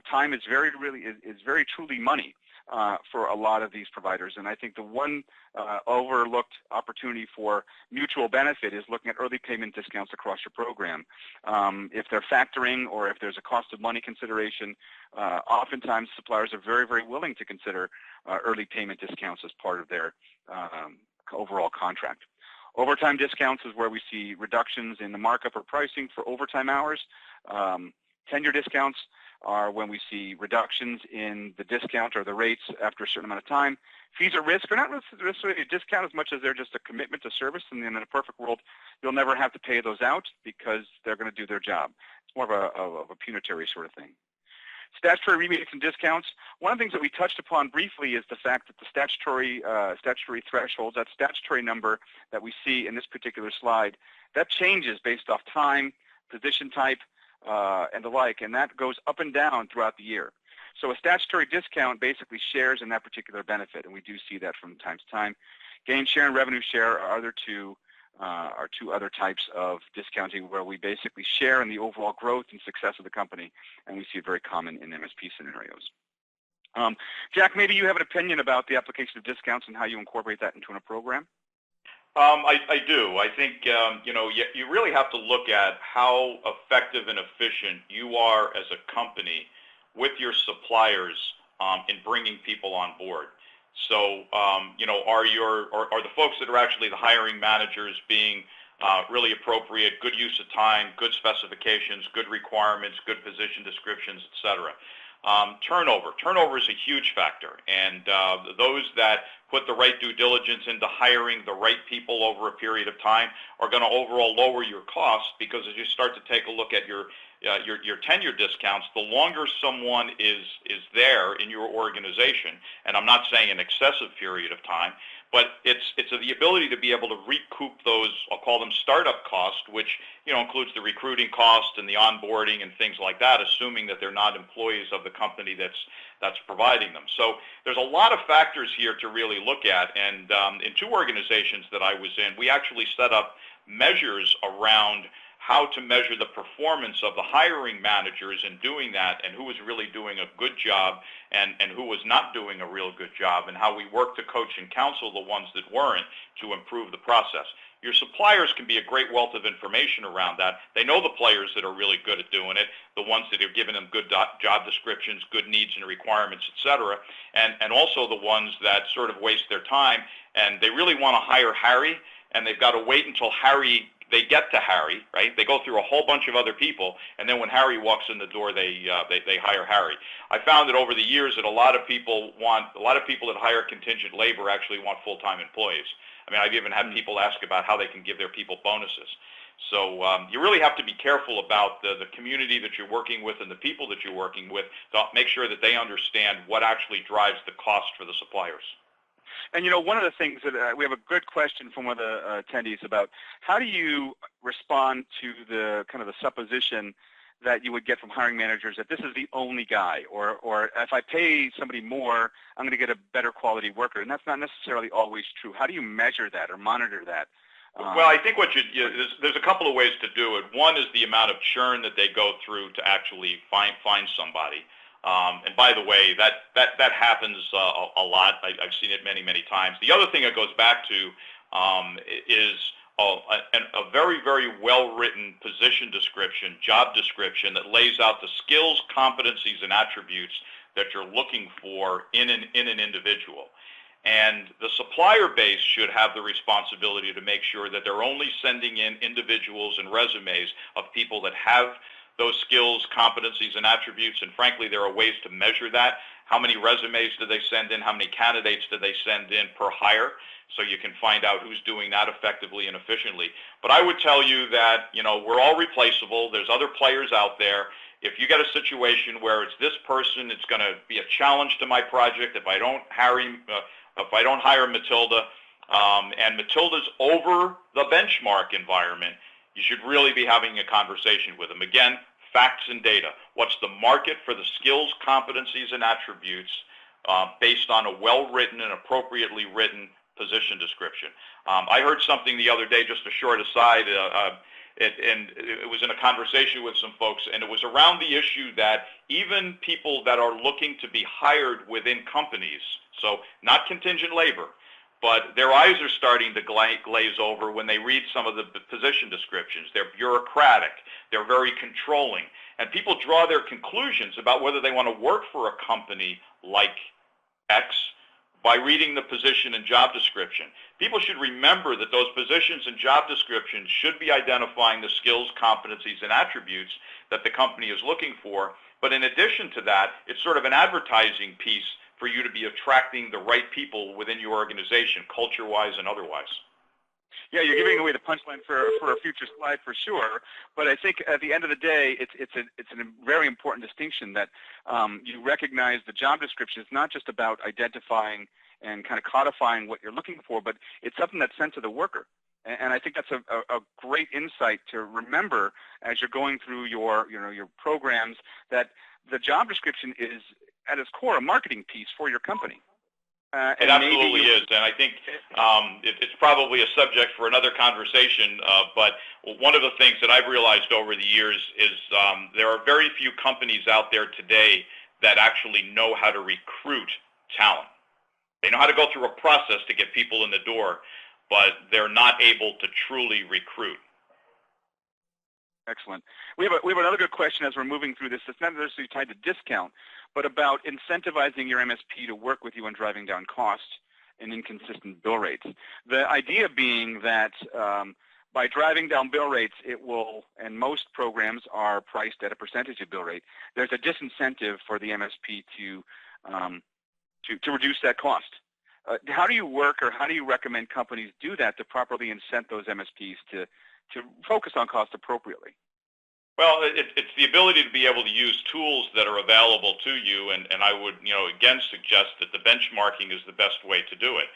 S1: time is very truly money for a lot of these providers, and I think the one overlooked opportunity for mutual benefit is looking at early payment discounts across your program. If they're factoring or if there's a cost of money consideration, oftentimes suppliers are very willing to consider early payment discounts as part of their overall contract. Overtime discounts is where we see reductions in the markup or pricing for overtime hours. Tenure discounts are when we see reductions in the discount or the rates after a certain amount of time. Fees at risk are not necessarily a discount as much as they're just a commitment to service, and in a perfect world, you'll never have to pay those out because they're going to do their job. It's more of a punitary sort of thing. Statutory rebates and discounts. One of the things that we touched upon briefly is the fact that the statutory thresholds, that statutory number that we see in this particular slide, that changes based off time, position type, and the like, and that goes up and down throughout the year. So a statutory discount basically shares in that particular benefit, and we do see that from time to time. Gain share and revenue share are two other types of discounting where we basically share in the overall growth and success of the company, and we see it very common in MSP scenarios. Jack, maybe you have an opinion about the application of discounts and how you incorporate that into a program?
S2: I do. I think you really have to look at how effective and efficient you are as a company with your suppliers in bringing people on board. So are the folks that are actually the hiring managers being really appropriate, good use of time, good specifications, good requirements, good position descriptions, etc. Turnover is a huge factor, and those that put the right due diligence into hiring the right people over a period of time are going to overall lower your costs, because as you start to take a look at your tenure discounts, the longer someone is there in your organization, and I'm not saying an excessive period of time, but it's the ability to be able to recoup those, I'll call them startup costs, which includes the recruiting cost and the onboarding and things like that, assuming that they're not employees of the company that's providing them. So there's a lot of factors here to really look at, and in two organizations that I was in, we actually set up measures around how to measure the performance of the hiring managers in doing that, and who was really doing a good job and who was not doing a real good job, and how we work to coach and counsel the ones that weren't to improve the process. Your suppliers can be a great wealth of information around that. They know the players that are really good at doing it, the ones that are giving them good job descriptions, good needs and requirements, etc., and also the ones that sort of waste their time, and they really want to hire Harry, and they've got to wait until they get to Harry, right? They go through a whole bunch of other people, and then when Harry walks in the door, they hire Harry. I found that over the years that a lot of people that hire contingent labor actually want full-time employees. I mean, I've even had people ask about how they can give their people bonuses. So you really have to be careful about the community that you're working with and the people that you're working with to make sure that they understand what actually drives the cost for the suppliers.
S1: And one of the things that we have a good question from one of the attendees about how do you respond to the kind of the supposition that you would get from hiring managers that this is the only guy, or if I pay somebody more, I'm going to get a better quality worker, and that's not necessarily always true. How do you measure that or monitor that?
S2: Well, I think there's a couple of ways to do it. One is the amount of churn that they go through to actually find somebody. And by the way, that happens a lot. I've seen it many times. The other thing it goes back to is a very, very well-written position description, job description that lays out the skills, competencies, and attributes that you're looking for in an individual. And the supplier base should have the responsibility to make sure that they're only sending in individuals and resumes of people that have those skills, competencies, and attributes. And frankly, there are ways to measure that. How many resumes do they send in? How many candidates do they send in per hire? So you can find out who's doing that effectively and efficiently. But I would tell you that, we're all replaceable. There's other players out there. If you get a situation where it's this person, it's going to be a challenge to my project if I don't hire Matilda, and Matilda's over the benchmark environment, you should really be having a conversation with them. Again, facts and data. What's the market for the skills, competencies, and attributes based on a well-written and appropriately written position description? I heard something the other day, just a short aside, and it was in a conversation with some folks, and it was around the issue that even people that are looking to be hired within companies, so not contingent labor, but their eyes are starting to glaze over when they read some of the position descriptions. They're bureaucratic. They're very controlling. And people draw their conclusions about whether they want to work for a company like X by reading the position and job description. People should remember that those positions and job descriptions should be identifying the skills, competencies, and attributes that the company is looking for. But in addition to that, it's sort of an advertising piece for you to be attracting the right people within your organization, culture-wise and otherwise.
S1: Yeah, you're giving away the punchline for a future slide for sure. But I think at the end of the day, it's a very important distinction that you recognize the job description is not just about identifying and kind of codifying what you're looking for, but it's something that's sent to the worker. And I think that's a great insight to remember as you're going through your programs, that the job description is at its core a marketing piece for your company.
S2: It absolutely is, and I think it's probably a subject for another conversation, but one of the things that I've realized over the years is there are very few companies out there today that actually know how to recruit talent. They know how to go through a process to get people in the door, but they're not able to truly recruit.
S1: Excellent. We have another good question as we're moving through this. It's not necessarily tied to discount, but about incentivizing your MSP to work with you on driving down costs and inconsistent bill rates. The idea being that by driving down bill rates, it will, and most programs are priced at a percentage of bill rate, there's a disincentive for the MSP to reduce that cost. How do you work, or how do you recommend companies do that to properly incent those MSPs to focus on cost appropriately?
S2: Well, it's the ability to be able to use tools that are available to you, and I would, again suggest that the benchmarking is the best way to do it.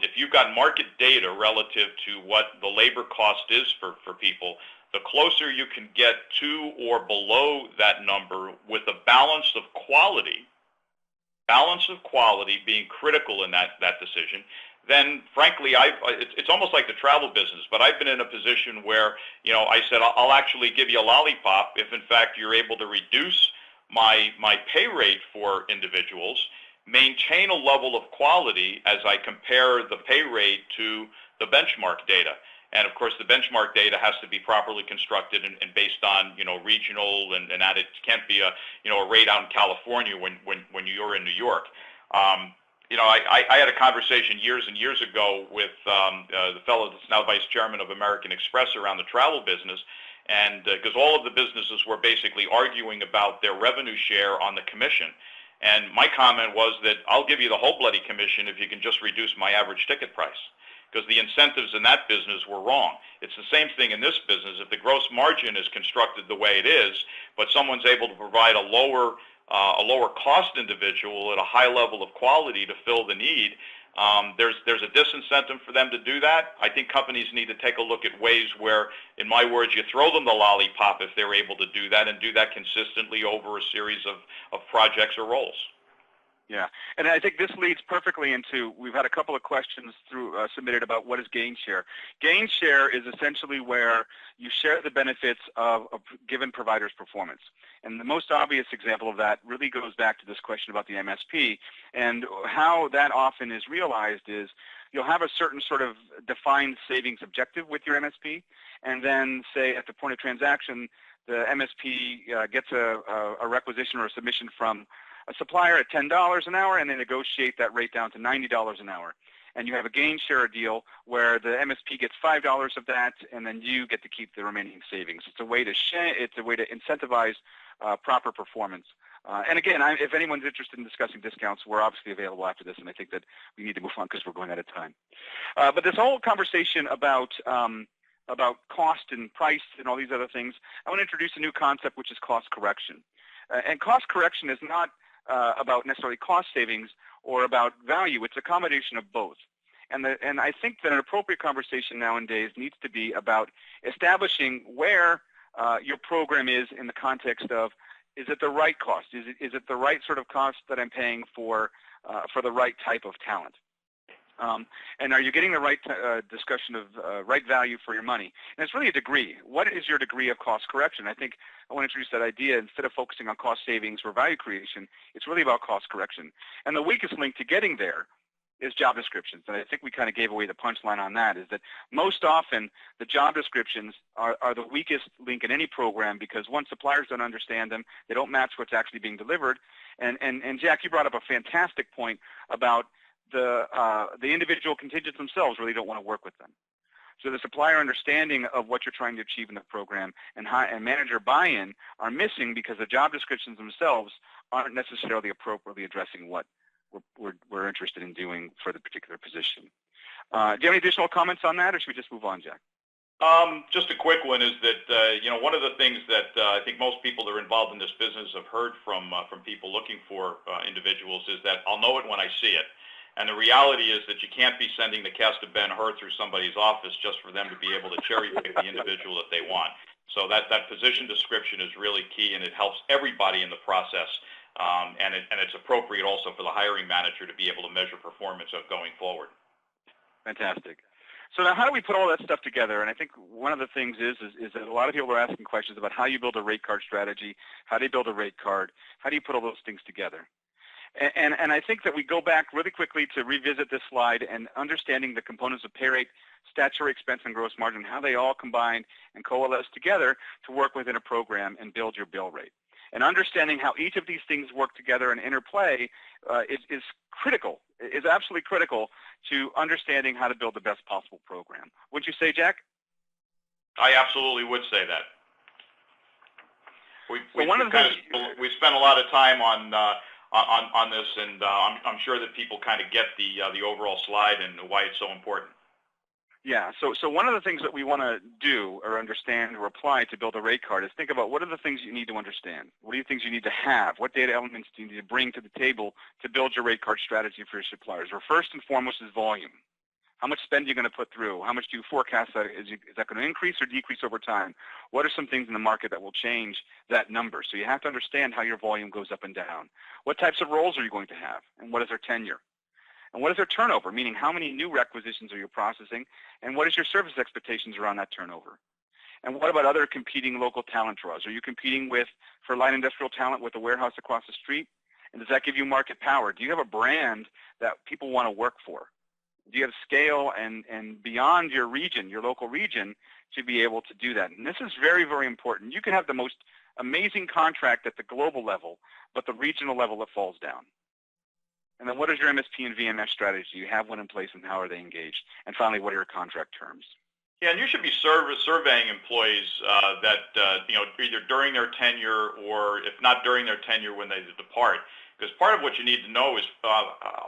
S2: If you've got market data relative to what the labor cost is for people, the closer you can get to or below that number with a balance of quality being critical in that decision, then frankly, it's almost like the travel business, but I've been in a position where, I said, I'll actually give you a lollipop if in fact you're able to reduce my pay rate for individuals, maintain a level of quality as I compare the pay rate to the benchmark data. And of course, the benchmark data has to be properly constructed and based on, regional, and that it can't be a rate out in California when you're in New York. I had a conversation years and years ago with the fellow that's now vice chairman of American Express around the travel business, and because all of the businesses were basically arguing about their revenue share on the commission. And my comment was that I'll give you the whole bloody commission if you can just reduce my average ticket price, because the incentives in that business were wrong. It's the same thing in this business. If the gross margin is constructed the way it is, but someone's able to provide a lower cost individual at a high level of quality to fill the need, there's a disincentive for them to do that. I think companies need to take a look at ways where, in my words, you throw them the lollipop if they're able to do that, and do that consistently over a series of projects or roles.
S1: Yeah, and I think this leads perfectly into, we've had a couple of questions submitted about what is gain share. Gain share is essentially where you share the benefits of a given provider's performance. And the most obvious example of that really goes back to this question about the MSP, and how that often is realized is you'll have a certain sort of defined savings objective with your MSP, and then say at the point of transaction, the MSP gets a requisition or a submission from a supplier at $10 an hour, and they negotiate that rate down to $90 an hour. And you have a gain share deal where the MSP gets $5 of that, and then you get to keep the remaining savings. It's a way to incentivize proper performance. And again, if anyone's interested in discussing discounts, we're obviously available after this, and I think that we need to move on because we're going out of time. But this whole conversation about cost and price and all these other things, I want to introduce a new concept, which is cost correction. And cost correction is not about necessarily cost savings or about value. It's a combination of both. And I think that an appropriate conversation nowadays needs to be about establishing where your program is in the context of, is it the right cost? Is it the right sort of cost that I'm paying for the right type of talent? And are you getting the right discussion of right value for your money? And it's really a degree. What is your degree of cost correction? I think I want to introduce that idea. Instead of focusing on cost savings or value creation, it's really about cost correction. And the weakest link to getting there is job descriptions. And I think we kind of gave away the punchline on that, is that most often the job descriptions are the weakest link in any program, because one, suppliers don't understand them. They don't match what's actually being delivered. And Jack, you brought up a fantastic point about the individual contingents themselves really don't want to work with them. So the supplier understanding of what you're trying to achieve in the program and manager buy-in are missing, because the job descriptions themselves aren't necessarily appropriately addressing what we're interested in doing for the particular position. Do you have any additional comments on that, or should we just move on, Jack?
S2: Just a quick one is that, one of the things that I think most people that are involved in this business have heard from people looking for individuals is that I'll know it when I see it. And the reality is that you can't be sending the cast of Ben-Hur through somebody's office just for them to be able to cherry pick the individual that they want. So that position description is really key, and it helps everybody in the process. And it's appropriate also for the hiring manager to be able to measure performance of going forward.
S1: Fantastic. So now, how do we put all that stuff together? And I think one of the things is that a lot of people are asking questions about how you build a rate card strategy, how do you build a rate card, how do you put all those things together? And I think that we go back really quickly to revisit this slide and understanding the components of pay rate, statutory expense, and gross margin, how they all combine and coalesce together to work within a program and build your bill rate. And understanding how each of these things work together and interplay is critical, is absolutely critical to understanding how to build the best possible program. Wouldn't you say, Jack?
S2: I absolutely would say that. We spent a lot of time on this, and I'm sure that people kind of get the overall slide and why it's so important.
S1: Yeah, so one of the things that we want to do or understand or apply to build a rate card is think about what are the things you need to understand. What are the things you need to have? What data elements do you need to bring to the table to build your rate card strategy for your suppliers? Or first and foremost is volume. How much spend are you going to put through? How much do you forecast that? Is that going to increase or decrease over time? What are some things in the market that will change that number? So you have to understand how your volume goes up and down. What types of roles are you going to have? And what is their tenure? And what is their turnover? Meaning how many new requisitions are you processing? And what is your service expectations around that turnover? And what about other competing local talent draws? Are you competing for light industrial talent with a warehouse across the street? And does that give you market power? Do you have a brand that people want to work for? Do you have scale and beyond your region, your local region, to be able to do that? And this is very, very important. You can have the most amazing contract at the global level, but the regional level, it falls down. And then what is your MSP and VMS strategy? Do you have one in place, and how are they engaged? And finally, what are your contract terms?
S2: Yeah, and you should be surveying employees that either during their tenure or if not during their tenure when they depart. Because part of what you need to know is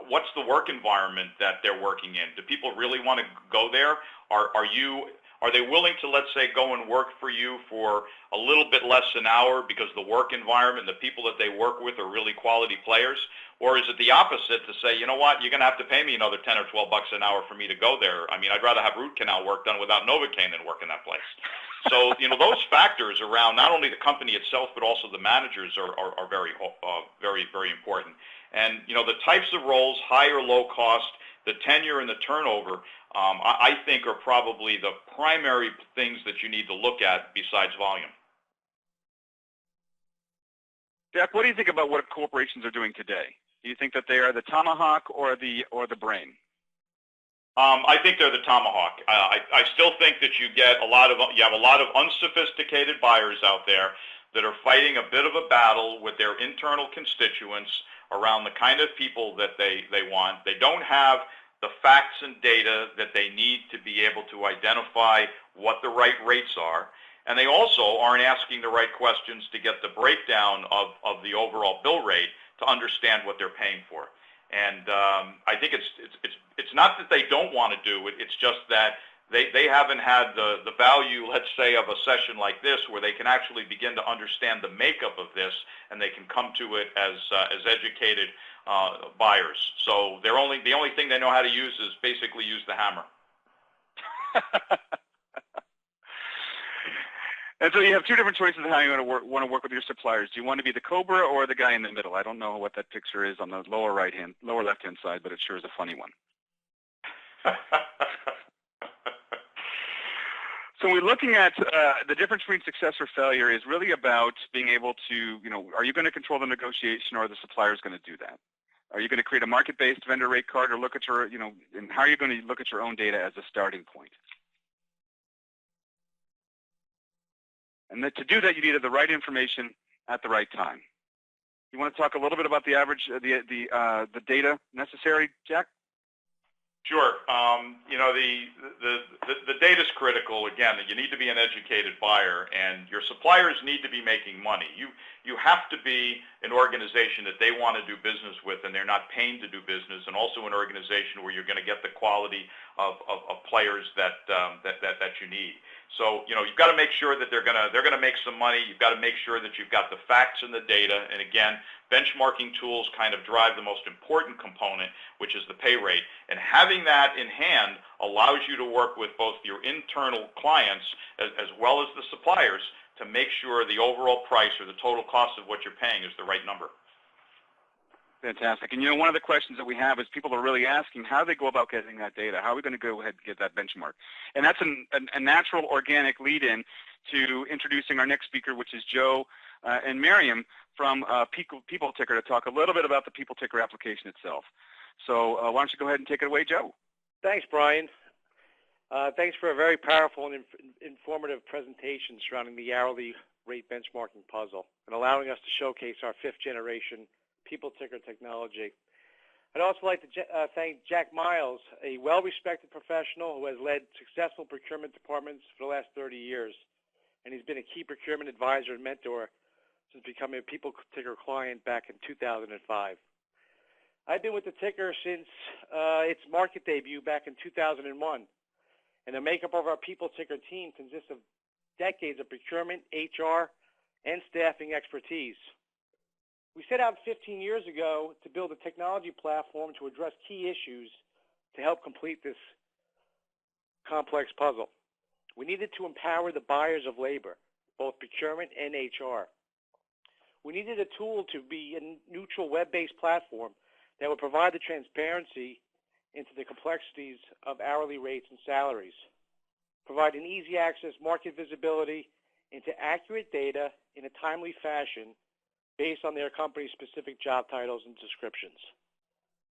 S2: what's the work environment that they're working in. Do people really want to go there? Are they willing to, let's say, go and work for you for a little bit less an hour because the work environment, the people that they work with are really quality players? Or is it the opposite to say, you know what, you're going to have to pay me another 10 or 12 bucks an hour for me to go there? I mean, I'd rather have root canal work done without Novocaine than work in that place. So, those factors around not only the company itself, but also the managers are very, very, very important. And, the types of roles, high or low cost, the tenure and the turnover, I think are probably the primary things that you need to look at besides volume.
S1: Jack, what do you think about what corporations are doing today? Do you think that they are the tomahawk or the brain?
S2: I think they're the tomahawk. I still think that you have a lot of unsophisticated buyers out there that are fighting a bit of a battle with their internal constituents around the kind of people that they want. They don't have the facts and data that they need to be able to identify what the right rates are. And they also aren't asking the right questions to get the breakdown of the overall bill rate to understand what they're paying for. And I think it's not that they don't want to do it. It's just that they haven't had the value, let's say, of a session like this where they can actually begin to understand the makeup of this, and they can come to it as educated buyers. So the only thing they know how to use is basically use the hammer.
S1: And so you have two different choices of how you want to work with your suppliers. Do you want to be the cobra or the guy in the middle? I don't know what that picture is on the lower left-hand side, but it sure is a funny one. So we're looking at the difference between success or failure is really about being able to, are you going to control the negotiation, or are the suppliers going to do that? Are you going to create a market-based vendor rate card, or look at your, and how are you going to look at your own data as a starting point? And to do that, you needed the right information at the right time. You want to talk a little bit about the average, the data necessary, Jack?
S2: Sure. The data is critical. Again, you need to be an educated buyer, and your suppliers need to be making money. You have to be an organization that they want to do business with, and they're not paying to do business, and also an organization where you're going to get the quality of players that you need. So you've got to make sure that they're going to make some money. You've got to make sure that you've got the facts and the data. And again, benchmarking tools kind of drive the most important component, which is the pay rate. And having that in hand allows you to work with both your internal clients as well as the suppliers to make sure the overall price or the total cost of what you're paying is the right number.
S1: Fantastic. And one of the questions that we have is people are really asking how they go about getting that data. How are we going to go ahead and get that benchmark? And that's a natural, organic lead-in to introducing our next speaker, which is Joe and Miriam from People Ticker, to talk a little bit about the People Ticker application itself. So why don't you go ahead and take it away, Joe?
S3: Thanks, Brian. Thanks for a very powerful and informative presentation surrounding the hourly rate benchmarking puzzle and allowing us to showcase our fifth-generation People Ticker technology. I'd also like to thank Jack Miles, a well-respected professional who has led successful procurement departments for the last 30 years, and he's been a key procurement advisor and mentor since becoming a People Ticker client back in 2005. I've been with the Ticker since its market debut back in 2001, and the makeup of our People Ticker team consists of decades of procurement, HR, and staffing expertise. We set out 15 years ago to build a technology platform to address key issues to help complete this complex puzzle. We needed to empower the buyers of labor, both procurement and HR. We needed a tool to be a neutral web-based platform that would provide the transparency into the complexities of hourly rates and salaries, provide an easy access market visibility into accurate data in a timely fashion based on their company's specific job titles and descriptions.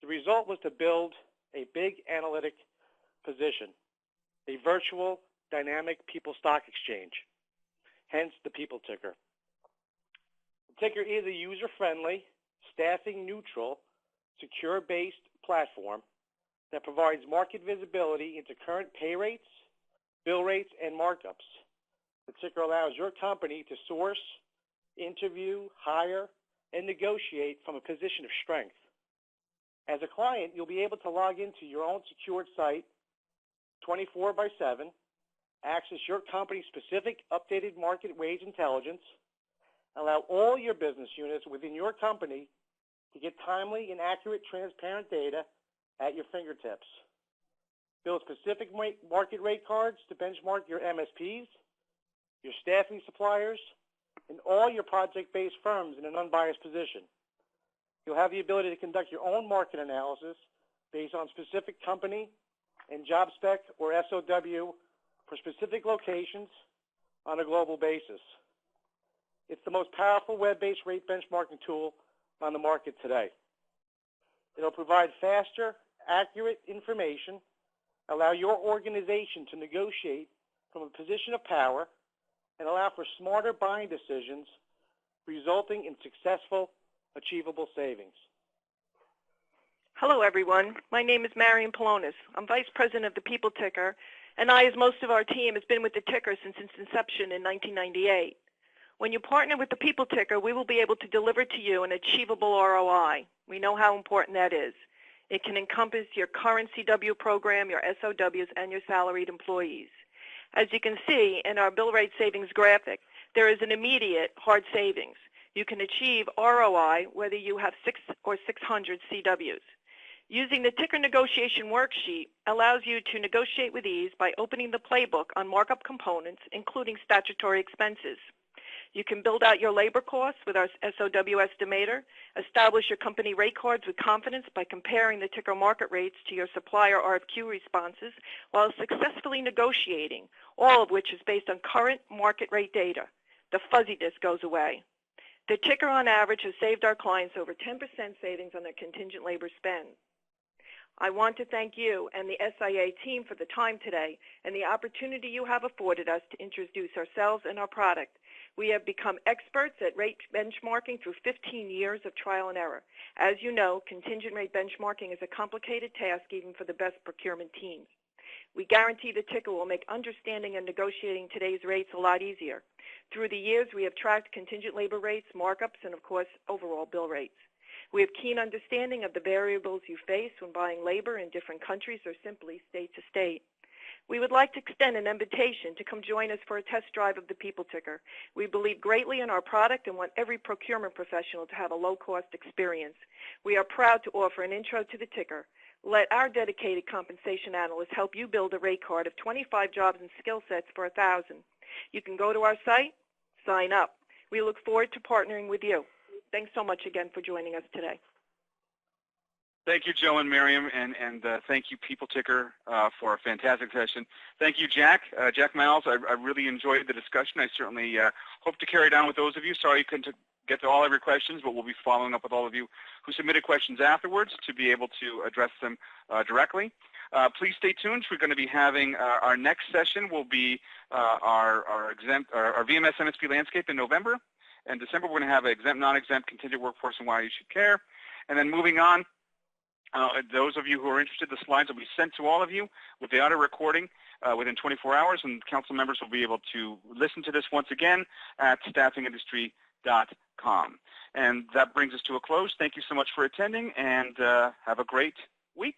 S3: The result was to build a big analytic position, a virtual dynamic people stock exchange, hence the People Ticker. The Ticker is a user-friendly, staffing-neutral, secure-based platform that provides market visibility into current pay rates, bill rates, and markups. The Ticker allows your company to source, interview, hire, and negotiate from a position of strength. As a client, you'll be able to log into your own secured site 24/7, access your company's specific updated market wage intelligence, allow all your business units within your company to get timely and accurate transparent data at your fingertips. Build specific market rate cards to benchmark your MSPs, your staffing suppliers, and all your project-based firms in an unbiased position. You'll have the ability to conduct your own market analysis based on specific company and job spec or SOW for specific locations on a global basis. It's the most powerful web-based rate benchmarking tool on the market today. It'll provide faster, accurate information, allow your organization to negotiate from a position of power, and allow for smarter buying decisions, resulting in successful, achievable savings.
S4: Hello, everyone. My name is Marion Polonis. I'm Vice President of the People Ticker, and I, as most of our team, has been with the ticker since its inception in 1998. When you partner with the People Ticker, we will be able to deliver to you an achievable ROI. We know how important that is. It can encompass your current CW program, your SOWs, and your salaried employees. As you can see in our bill rate savings graphic, there is an immediate hard savings. You can achieve ROI whether you have 6 or 600 CWs. Using the ticker negotiation worksheet allows you to negotiate with ease by opening the playbook on markup components, including statutory expenses. You can build out your labor costs with our SOW estimator, establish your company rate cards with confidence by comparing the ticker market rates to your supplier RFQ responses while successfully negotiating, all of which is based on current market rate data. The fuzziness goes away. The ticker on average has saved our clients over 10% savings on their contingent labor spend. I want to thank you and the SIA team for the time today and the opportunity you have afforded us to introduce ourselves and our product. We have become experts at rate benchmarking through 15 years of trial and error. As you know, contingent rate benchmarking is a complicated task even for the best procurement teams. We guarantee the ticker will make understanding and negotiating today's rates a lot easier. Through the years, we have tracked contingent labor rates, markups, and of course, overall bill rates. We have keen understanding of the variables you face when buying labor in different countries or simply state to state. We would like to extend an invitation to come join us for a test drive of the People Ticker. We believe greatly in our product and want every procurement professional to have a low-cost experience. We are proud to offer an intro to the ticker. Let our dedicated compensation analysts help you build a rate card of 25 jobs and skill sets for 1,000. You can go to our site, sign up. We look forward to partnering with you. Thanks so much again for joining us today.
S1: Thank you, Joe and Miriam, and thank you, People Ticker, for a fantastic session. Thank you, Jack. Jack Miles, I really enjoyed the discussion. I certainly hope to carry it on with those of you. Sorry you couldn't get to all of your questions, but we'll be following up with all of you who submitted questions afterwards to be able to address them directly. Please stay tuned. We're going to be having our next session will be our VMS MSP landscape in November. In December, we're going to have an exempt, non-exempt, contingent workforce and why you should care. And then moving on, those of you who are interested, the slides will be sent to all of you with the audio recording within 24 hours, and council members will be able to listen to this once again at staffingindustry.com. And that brings us to a close. Thank you so much for attending, and have a great week.